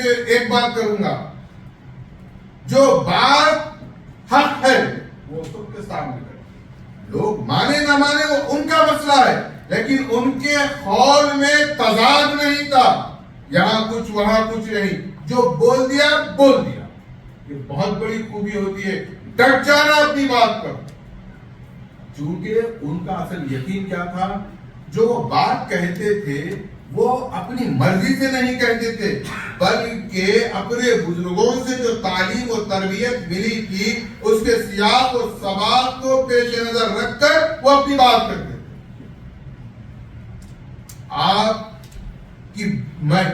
ایک بات کروں گا، جو بات حق ہے وہ سب کے سامنے کریں، لوگ مانے نہ مانے وہ ان کا مسئلہ ہے، لیکن ان کے قول میں تضاد نہیں تھا، یہاں کچھ وہاں کچھ نہیں، جو بول دیا بول دیا۔ یہ بہت بڑی خوبی ہوتی ہے، ڈٹ جانا اپنی بات پر۔ چونکہ ان کا اصل یقین کیا تھا، جو وہ بات کہتے تھے وہ اپنی مرضی سے نہیں کہتے تھے، بلکہ اپنے بزرگوں سے جو تعلیم و تربیت ملی تھی اس کے سیاق و سباق کو پیش نظر رکھ کر وہ اپنی بات کرتے تھے۔ آپ کی میں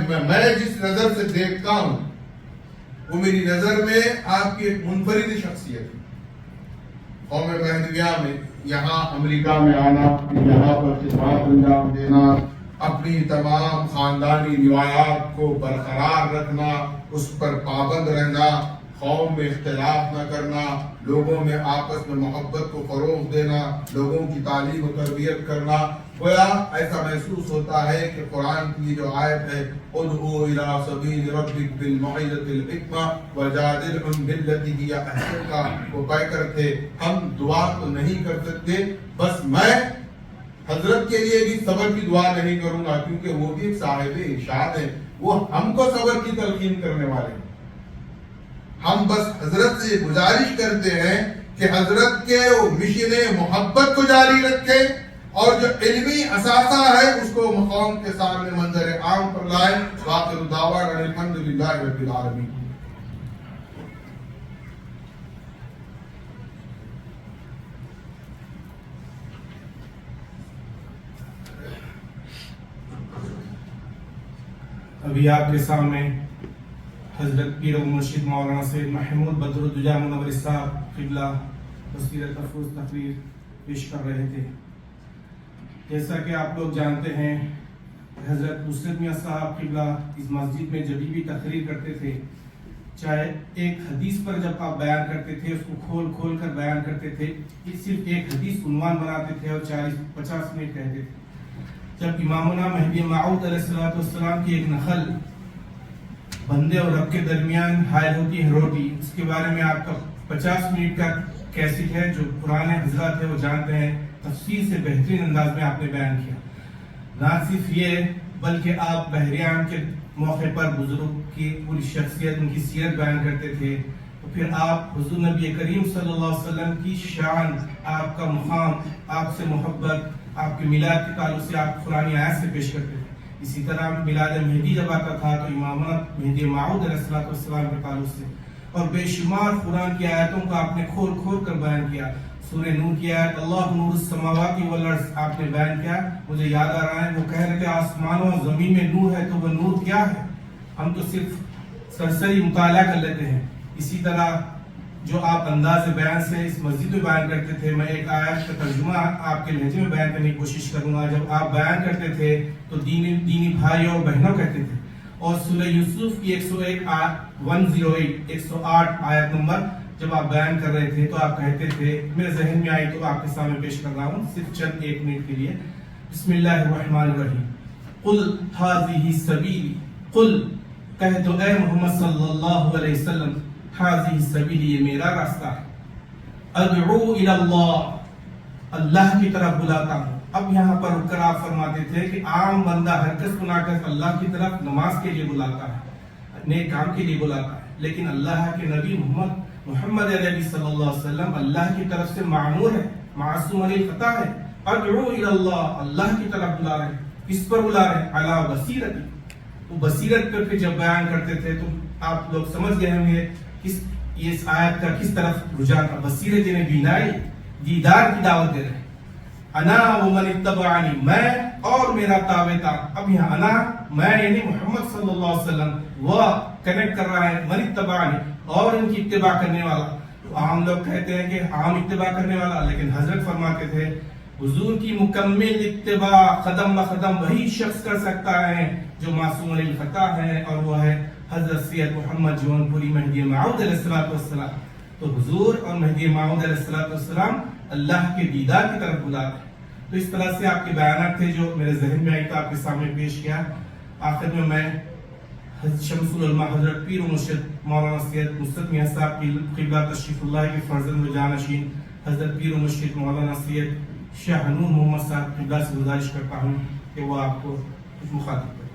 جس نظر سے دیکھتا ہوں وہ میری نظر میں آپ کی ایک منفرد شخصیت ہے۔ قوم مہدویہ میں یہاں امریکہ میں آنا، یہاں پر خدمات انجام دینا، اپنی تمام خاندانی روایات کو برقرار رکھنا، اس پر پابند رہنا، قوم میں اختلاف نہ کرنا، لوگوں میں آپس میں محبت کو فروغ دینا، لوگوں کی تعلیم و تربیت کرنا، گویا ایسا محسوس ہوتا ہے کہ قرآن کی جو آیت ہے ادعو الی سبیل ربک بالموعظۃ الحکمہ وجادلہم بالتی ہی احسن کا وہ پڑھ کر تھے۔ ہم دعا تو نہیں کر سکتے، بس میں حضرت کے لیے بھی صبر کی دعا نہیں کروں گا، کیونکہ وہ بھی ایک صاحب ارشاد ہے، وہ ہم کو صبر کی تلقین کرنے والے ہیں۔ ہم بس حضرت سے گزارش کرتے ہیں کہ حضرت کے وہ مشن محبت کو جاری رکھے اور جو علمی اثاثہ ہے اس کو قوم کے سامنے منظر عام پر لائیں۔ وآخر دعوانا الحمد للہ رب العالمین۔ ابھی آپ کے سامنے حضرت پیر و مرشد مولانا سید محمود بدرالدجا منور صاحب قبلہ بصیرت افروز تقریر پیش کر رہے تھے۔ جیسا کہ آپ لوگ جانتے ہیں حضرت نصرت میاں صاحب قبلہ اس مسجد میں جب بھی تقریر کرتے تھے، چاہے ایک حدیث پر جب آپ بیان کرتے تھے اس کو کھول کھول کر بیان کرتے تھے، صرف ایک حدیث عنوان بناتے تھے اور 40-50 منٹ کہتے تھے۔ جب امامنا مہدی موعود علیہ السلام کی ایک نخل بندے اور رب کے درمیان حائل ہوتی ہے روٹی، اس کے بارے میں آپ کا 50 منٹ کا کیسٹ ہے، جو پرانے حضرات ہیں وہ جانتے ہیں، تفصیل سے بہترین انداز میں آپ نے بیان کیا۔ نہ صرف یہ بلکہ آپ بحریان کے موقع پر بزرگ کی پوری شخصیت، ان کی سیرت بیان کرتے تھے، تو پھر آپ حضور نبی کریم صلی اللہ علیہ وسلم کی شان، آپ کا مقام، آپ سے محبت، آپ کے میلاد کے تعلق سے آپ قرآن آیات سے پیش کرتے تھے۔ اسی طرح میلاد مہدی جب آتا تھا تو امامت مہدی موعود علیہ السلام کے تعلق سے، اور بے شمار قرآن کی آیتوں کو آپ نے کھول کھول کر بیان کیا۔ سورہ نور کی آیت اللہ نور السماوات والارض آپ نے بیان کیا، مجھے یاد آ رہا ہے وہ کہہ رہے تھے آسمانوں اور زمین میں نور ہے، تو وہ نور کیا ہے؟ ہم تو صرف سرسری مطالعہ کر لیتے ہیں۔ اسی طرح جو آپ انداز بیان سے اس مسجد میں بیان کرتے تھے، میں ایک آیت کا ترجمہ آپ کے لہجے میں بیان کرنے کی کوشش کروں گا۔ جب آپ بیان کرتے تھے تو دینی بھائی اور بہنوں کہتے تھے، اور سورہ یوسف کی 108 آیت نمبر جب آپ بیان کر رہے تھے تو آپ کہتے تھے، میرے ذہن میں آئی تو آپ کے سامنے پیش کر رہا ہوں صرف چند 1 منٹ کے لیے۔ بسم اللہ الرحمن الرحیم، قل ھذہ سبیلی، قل کہہ دو اے محمد صلی اللہ علیہ وسلم، ھذہ سبیلی یہ میرا راستہ ہے، ادعو الی اللہ اللہ کی طرف بلاتا ہوں۔ اب یہاں پر رک کر آپ فرماتے تھے کہ عام بندہ ہر کس کو نہ کر اللہ کی طرف نماز کے لیے بلاتا ہے، نیک کام کے لیے بلاتا ہے، لیکن اللہ کے نبی محمد علیہ صلی اللہ علیہ وسلم اللہ کی طرف سے معمور ہے، معصوم علی الخطا ہے۔ ادعو الی اللہ اللہ کی طرف بلا رہے ہیں، کس پر بلا رہے ہیں؟ علی بصیرتی، تو بصیرت پر پھر جب بیان کرتے تھے تو آپ لوگ سمجھ گئے ہوں گے اس آیت کا کس طرف رجحان تھا۔ بصیرت یعنی بینائی، دیدار کی دعوت دے رہے ہیں۔ انا ومن اتبعنی، میں اور میرا تابع، اب یہاں انا میں یعنی محمد صلی اللہ علیہ وسلم، وہ کنیکٹ کر رہا ہے من اتبعنی اور ان کی اتباع کرنے والا۔ تو عام لوگ کہتے ہیں کہ عام اتباع کرنے والا، لیکن حضرت فرماتے تھے حضور کی مکمل اتباع قدم بقدم وہی شخص کر سکتا ہے جو معصوم علی الخطا ہے، اور وہ ہے حضرت سید محمد جون پوری مہدی موعود علیہ السلام۔ تو حضور اور مہدی موعود علیہ السلام اللہ کے دیدار کی طرف بلاتے ہیں۔ تو اس طرح سے آپ کے بیانات تھے جو میرے ذہن میں آئی تو آپ کے سامنے پیش کیا۔ آخر میں حضرت شمس العلماء حضرت پیر و مرشد مولانا سید نصرت میاں صاحب قبلہ تشریف اللہ کے فرزند و جانشین حضرت پیر و مرشد مولانا سید شاہ نور محمد صاحب قبلہ سے گزارش کرتا ہوں کہ وہ آپ کو کچھ مخاطب کریں.